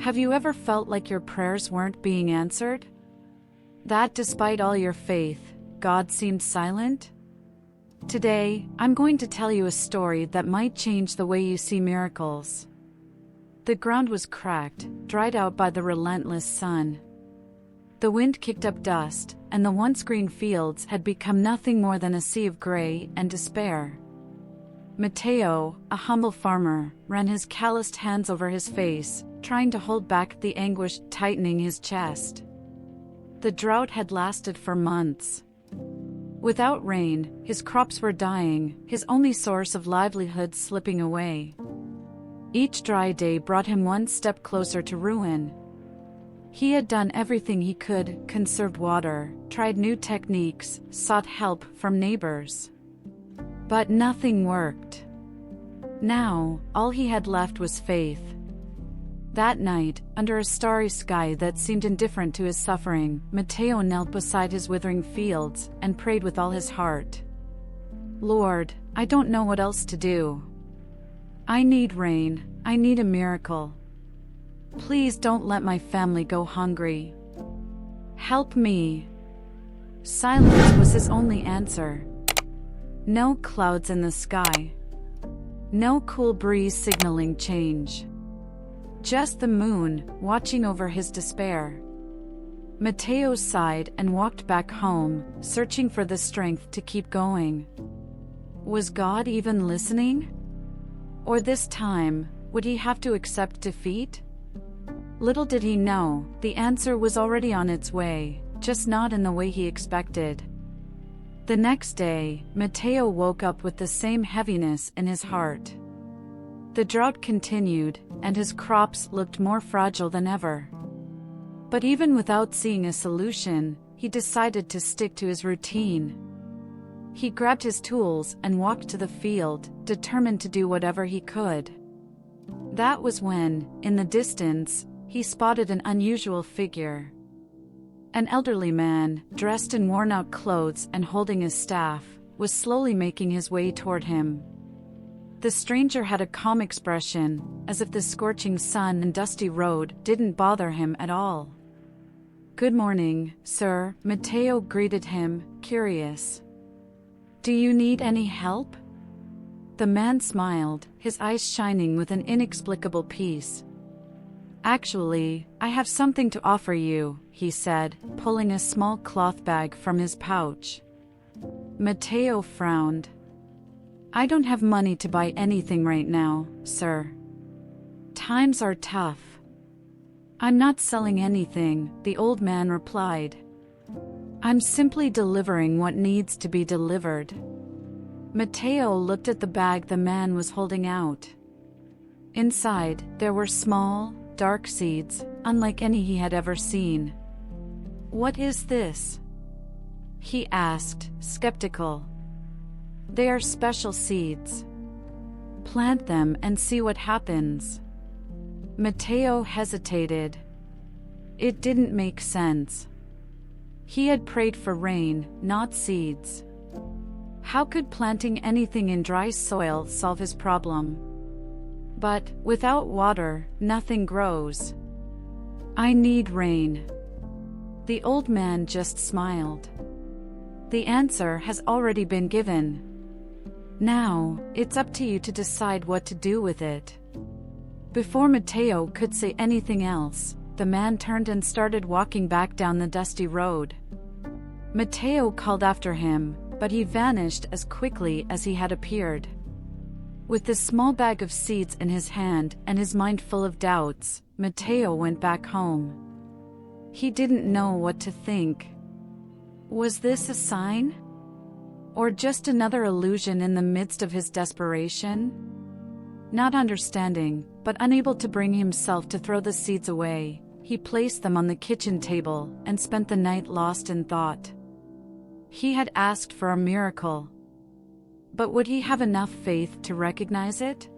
Have you ever felt like your prayers weren't being answered? That despite all your faith, God seemed silent? Today, I'm going to tell you a story that might change the way you see miracles. The ground was cracked, dried out by the relentless sun. The wind kicked up dust, and the once green fields had become nothing more than a sea of gray and despair. Mateo, a humble farmer, ran his calloused hands over his face, trying to hold back the anguish tightening his chest. The drought had lasted for months. Without rain, his crops were dying, his only source of livelihood slipping away. Each dry day brought him one step closer to ruin. He had done everything he could, conserved water, tried new techniques, sought help from neighbors. But nothing worked. Now, all he had left was faith. That night, under a starry sky that seemed indifferent to his suffering, Mateo knelt beside his withering fields and prayed with all his heart. Lord, I don't know what else to do. I need rain, I need a miracle. Please don't let my family go hungry. Help me. Silence was his only answer. No clouds in the sky. No cool breeze signaling change. Just the moon, watching over his despair. Mateo sighed and walked back home, searching for the strength to keep going. Was God even listening? Or this time, would he have to accept defeat? Little did he know, the answer was already on its way, just not in the way he expected. The next day, Mateo woke up with the same heaviness in his heart. The drought continued, and his crops looked more fragile than ever. But even without seeing a solution, he decided to stick to his routine. He grabbed his tools and walked to the field, determined to do whatever he could. That was when, in the distance, he spotted an unusual figure. An elderly man, dressed in worn-out clothes and holding his staff, was slowly making his way toward him. The stranger had a calm expression, as if the scorching sun and dusty road didn't bother him at all. "Good morning, sir," Mateo greeted him, curious. "Do you need any help?" The man smiled, his eyes shining with an inexplicable peace. "Actually, I have something to offer you," he said, pulling a small cloth bag from his pouch. Mateo frowned. "I don't have money to buy anything right now, sir. Times are tough." "I'm not selling anything," the old man replied. "I'm simply delivering what needs to be delivered." Mateo looked at the bag the man was holding out. Inside, there were small, dark seeds, unlike any he had ever seen. "What is this?" he asked, skeptical. "They are special seeds. Plant them and see what happens." Mateo hesitated. It didn't make sense. He had prayed for rain, not seeds. How could planting anything in dry soil solve his problem? But, without water, nothing grows. "I need rain." The old man just smiled. "The answer has already been given. Now, it's up to you to decide what to do with it." Before Mateo could say anything else, the man turned and started walking back down the dusty road. Mateo called after him, but he vanished as quickly as he had appeared. With the small bag of seeds in his hand and his mind full of doubts, Mateo went back home. He didn't know what to think. Was this a sign? Or just another illusion in the midst of his desperation? Not understanding, but unable to bring himself to throw the seeds away, he placed them on the kitchen table and spent the night lost in thought. He had asked for a miracle. But would he have enough faith to recognize it?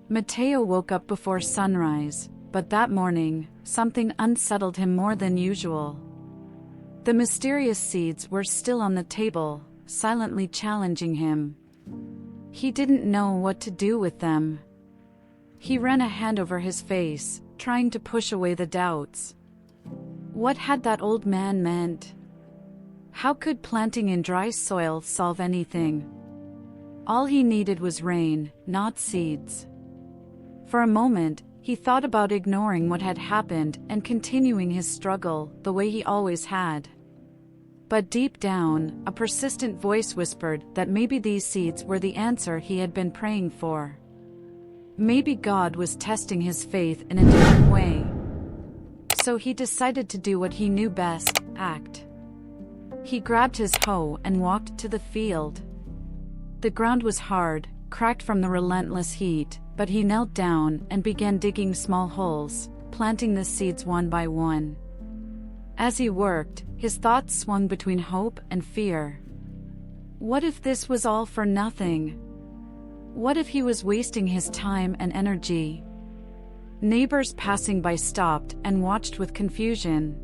Mateo woke up before sunrise, but that morning, something unsettled him more than usual. The mysterious seeds were still on the table, silently challenging him. He didn't know what to do with them. He ran a hand over his face, trying to push away the doubts. What had that old man meant? How could planting in dry soil solve anything? All he needed was rain, not seeds. For a moment, he thought about ignoring what had happened and continuing his struggle the way he always had. But deep down, a persistent voice whispered that maybe these seeds were the answer he had been praying for. Maybe God was testing his faith in a different way. So he decided to do what he knew best, act. He grabbed his hoe and walked to the field. The ground was hard, cracked from the relentless heat, but he knelt down and began digging small holes, planting the seeds one by one. As he worked, his thoughts swung between hope and fear. What if this was all for nothing? What if he was wasting his time and energy? Neighbors passing by stopped and watched with confusion.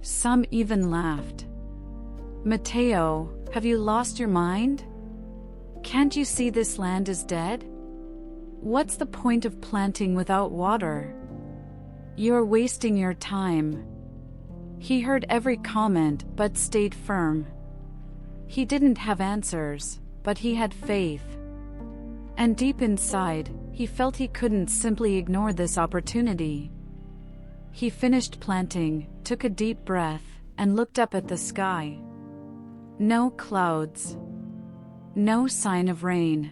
Some even laughed. "Mateo, have you lost your mind? Can't you see this land is dead? What's the point of planting without water? You're wasting your time." He heard every comment but stayed firm. He didn't have answers, but he had faith. And deep inside, he felt he couldn't simply ignore this opportunity. He finished planting, took a deep breath, and looked up at the sky. No clouds. No sign of rain.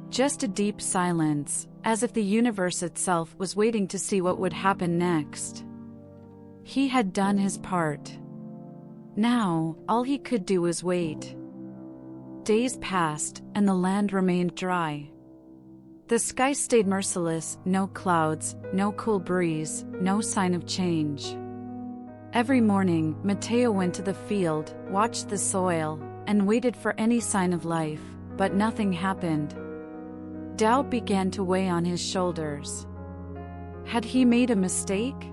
Just a deep silence, as if the universe itself was waiting to see what would happen next. He had done his part. Now, all he could do was wait. Days passed, and the land remained dry. The sky stayed merciless, no clouds, no cool breeze, no sign of change. Every morning, Mateo went to the field, watched the soil, and waited for any sign of life, but nothing happened. Doubt began to weigh on his shoulders. Had he made a mistake?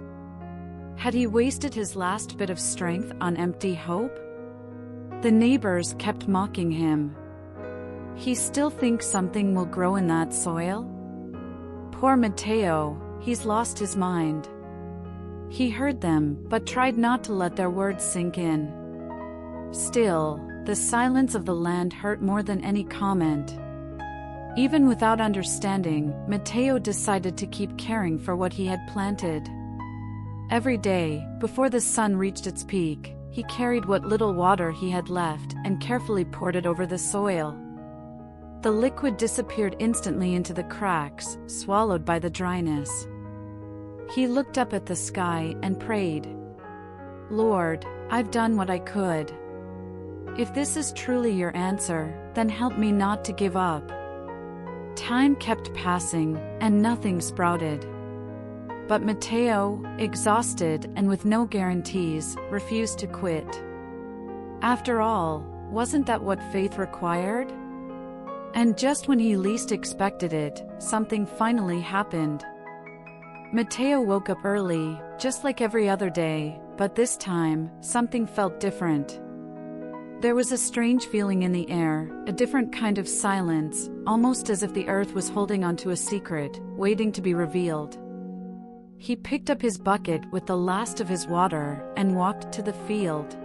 Had he wasted his last bit of strength on empty hope? The neighbors kept mocking him. "He still thinks something will grow in that soil? Poor Mateo, he's lost his mind." He heard them, but tried not to let their words sink in. Still, the silence of the land hurt more than any comment. Even without understanding, Mateo decided to keep caring for what he had planted. Every day, before the sun reached its peak, he carried what little water he had left and carefully poured it over the soil. The liquid disappeared instantly into the cracks, swallowed by the dryness. He looked up at the sky and prayed, "Lord, I've done what I could. If this is truly your answer, then help me not to give up." Time kept passing, and nothing sprouted. But Mateo, exhausted and with no guarantees, refused to quit. After all, wasn't that what faith required? And just when he least expected it, something finally happened. Mateo woke up early, just like every other day, but this time, something felt different. There was a strange feeling in the air, a different kind of silence, almost as if the earth was holding onto a secret, waiting to be revealed. He picked up his bucket with the last of his water and walked to the field.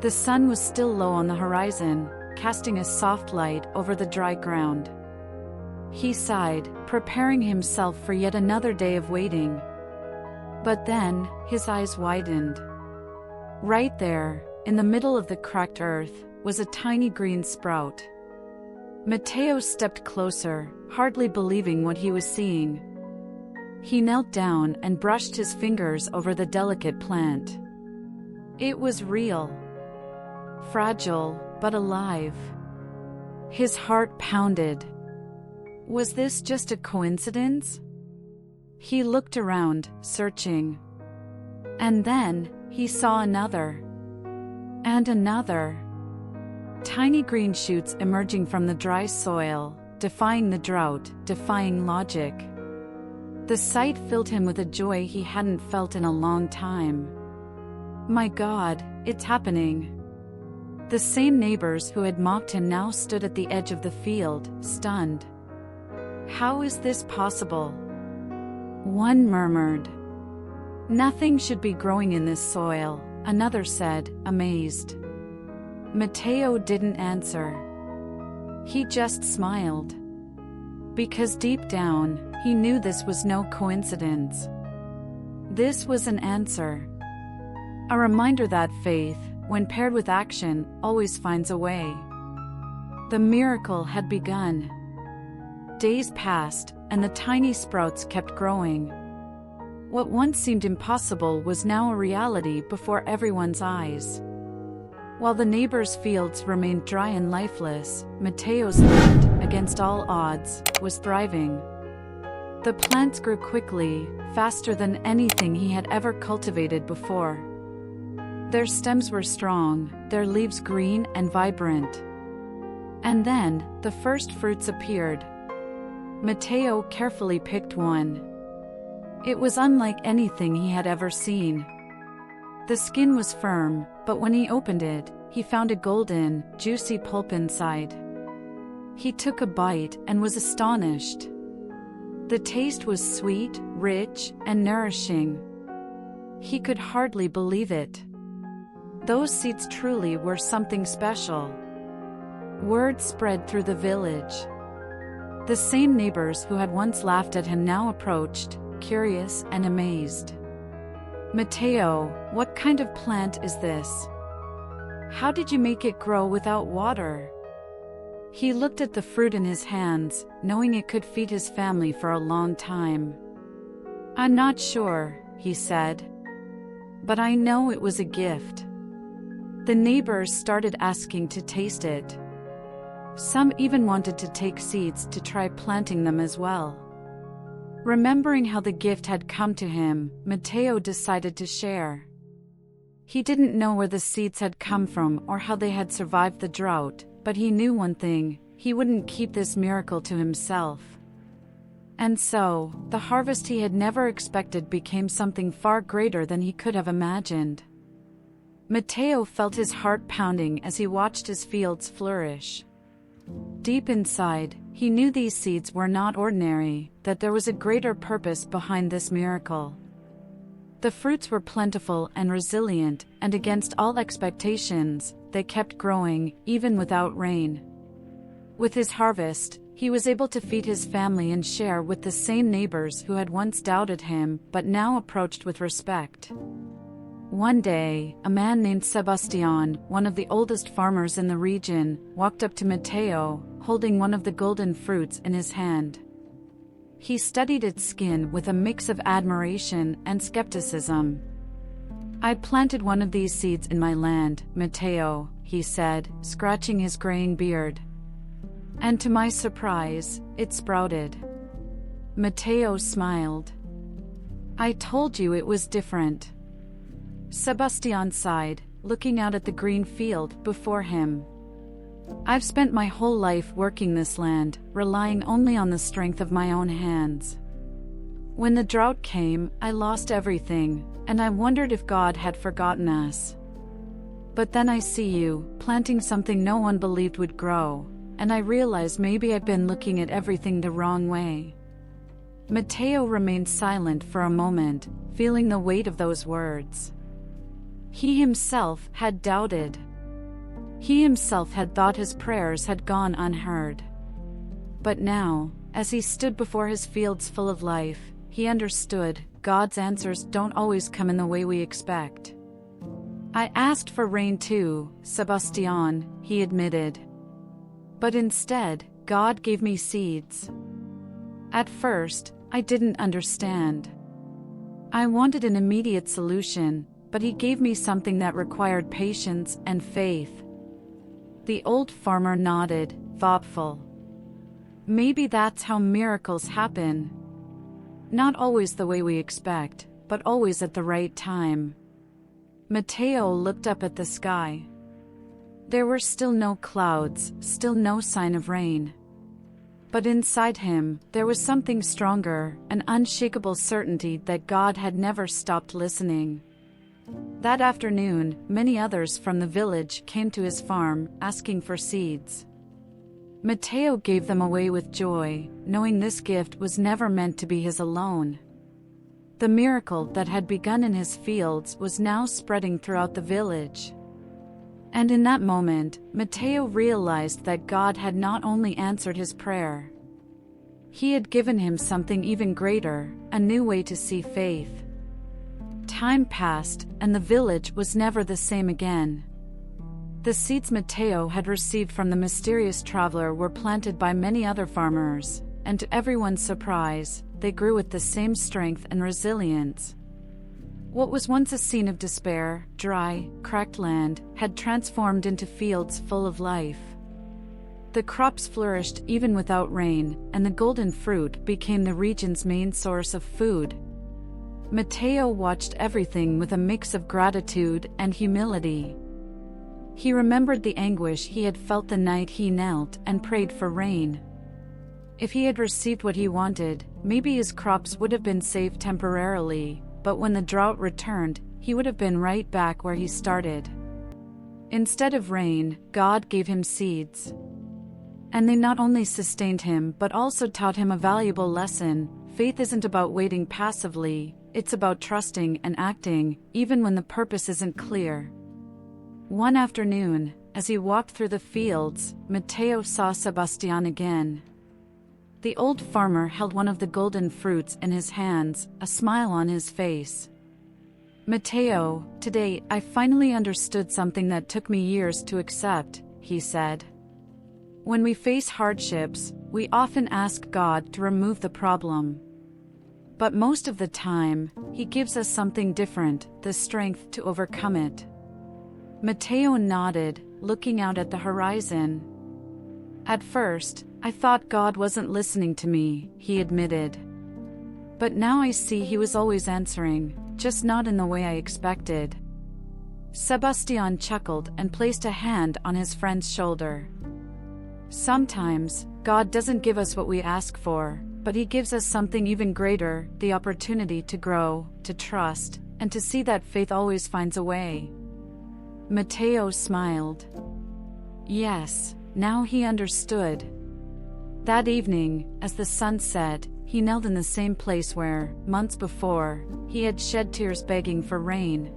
The sun was still low on the horizon, casting a soft light over the dry ground. He sighed, preparing himself for yet another day of waiting. But then, his eyes widened. Right there, in the middle of the cracked earth, was a tiny green sprout. Mateo stepped closer, hardly believing what he was seeing. He knelt down and brushed his fingers over the delicate plant. It was real. Fragile, but alive. His heart pounded. Was this just a coincidence? He looked around, searching. And then, he saw another. And another. Tiny green shoots emerging from the dry soil, defying the drought, defying logic. The sight filled him with a joy he hadn't felt in a long time. My God, it's happening. The same neighbors who had mocked him now stood at the edge of the field, stunned. How is this possible? One murmured, "Nothing should be growing in this soil," another said, amazed. Mateo didn't answer. He just smiled. Because deep down, he knew this was no coincidence. This was an answer. A reminder that faith, when paired with action, always finds a way. The miracle had begun. Days passed, and the tiny sprouts kept growing. What once seemed impossible was now a reality before everyone's eyes. While the neighbors' fields remained dry and lifeless, Mateo's land, against all odds, was thriving. The plants grew quickly, faster than anything he had ever cultivated before. Their stems were strong, their leaves green and vibrant. And then, the first fruits appeared. Mateo carefully picked one. It was unlike anything he had ever seen. The skin was firm, but when he opened it, he found a golden, juicy pulp inside. He took a bite and was astonished. The taste was sweet, rich, and nourishing. He could hardly believe it. Those seeds truly were something special. Word spread through the village. The same neighbors who had once laughed at him now approached, curious and amazed. "Mateo, what kind of plant is this? How did you make it grow without water?" He looked at the fruit in his hands, knowing it could feed his family for a long time. "I'm not sure," he said. "But I know it was a gift." The neighbors started asking to taste it. Some even wanted to take seeds to try planting them as well. Remembering how the gift had come to him, Mateo decided to share. He didn't know where the seeds had come from or how they had survived the drought, but he knew one thing: he wouldn't keep this miracle to himself. And so, the harvest he had never expected became something far greater than he could have imagined. Mateo felt his heart pounding as he watched his fields flourish. Deep inside, he knew these seeds were not ordinary, that there was a greater purpose behind this miracle. The fruits were plentiful and resilient, and against all expectations, they kept growing, even without rain. With his harvest, he was able to feed his family and share with the same neighbors who had once doubted him, but now approached with respect. One day, a man named Sebastian, one of the oldest farmers in the region, walked up to Mateo, holding one of the golden fruits in his hand. He studied its skin with a mix of admiration and skepticism. "I planted one of these seeds in my land, Mateo," he said, scratching his graying beard. "And to my surprise, it sprouted." Mateo smiled. "I told you it was different." Sebastian sighed, looking out at the green field before him. "I've spent my whole life working this land, relying only on the strength of my own hands. When the drought came, I lost everything, and I wondered if God had forgotten us. But then I see you, planting something no one believed would grow, and I realized maybe I've been looking at everything the wrong way." Mateo remained silent for a moment, feeling the weight of those words. He himself had doubted. He himself had thought his prayers had gone unheard. But now, as he stood before his fields full of life, he understood God's answers don't always come in the way we expect. "I asked for rain too, Sebastian," he admitted. "But instead, God gave me seeds. At first, I didn't understand. I wanted an immediate solution, but he gave me something that required patience and faith." The old farmer nodded, thoughtful. Maybe that's how miracles happen. Not always the way we expect, but always at the right time. Mateo looked up at the sky. There were still no clouds, still no sign of rain. But inside him, there was something stronger, an unshakable certainty that God had never stopped listening. That afternoon, many others from the village came to his farm, asking for seeds. Mateo gave them away with joy, knowing this gift was never meant to be his alone. The miracle that had begun in his fields was now spreading throughout the village. And in that moment, Mateo realized that God had not only answered his prayer. He had given him something even greater, a new way to see faith. Time passed, and the village was never the same again. The seeds Mateo had received from the mysterious traveler were planted by many other farmers, and to everyone's surprise, they grew with the same strength and resilience. What was once a scene of despair, dry, cracked land, had transformed into fields full of life. The crops flourished even without rain, and the golden fruit became the region's main source of food. Mateo watched everything with a mix of gratitude and humility. He remembered the anguish he had felt the night he knelt and prayed for rain. If he had received what he wanted, maybe his crops would have been saved temporarily, but when the drought returned, he would have been right back where he started. Instead of rain, God gave him seeds. And they not only sustained him but also taught him a valuable lesson. Faith isn't about waiting passively, it's about trusting and acting, even when the purpose isn't clear. One afternoon, as he walked through the fields, Mateo saw Sebastian again. The old farmer held one of the golden fruits in his hands, a smile on his face. "Mateo, today I finally understood something that took me years to accept," he said. "When we face hardships, we often ask God to remove the problem. But most of the time, He gives us something different, the strength to overcome it." Mateo nodded, looking out at the horizon. "At first, I thought God wasn't listening to me," he admitted. "But now I see He was always answering, just not in the way I expected." Sebastian chuckled and placed a hand on his friend's shoulder. "Sometimes, God doesn't give us what we ask for, but He gives us something even greater, the opportunity to grow, to trust, and to see that faith always finds a way." Mateo smiled. Yes, now he understood. That evening, as the sun set, he knelt in the same place where, months before, he had shed tears begging for rain.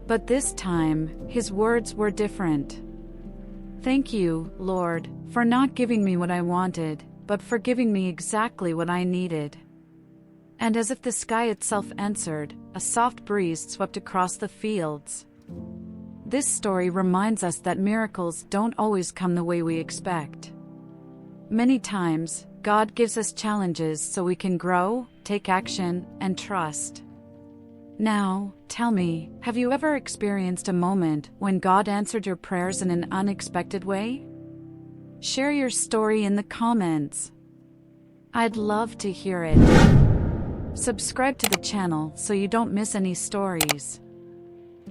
But this time, his words were different. "Thank you, Lord, for not giving me what I wanted, but for giving me exactly what I needed." And as if the sky itself answered, a soft breeze swept across the fields. This story reminds us that miracles don't always come the way we expect. Many times, God gives us challenges so we can grow, take action, and trust. Now, tell me, have you ever experienced a moment when God answered your prayers in an unexpected way? Share your story in the comments. I'd love to hear it. Subscribe to the channel so you don't miss any stories.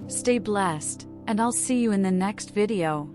Stay blessed, and I'll see you in the next video.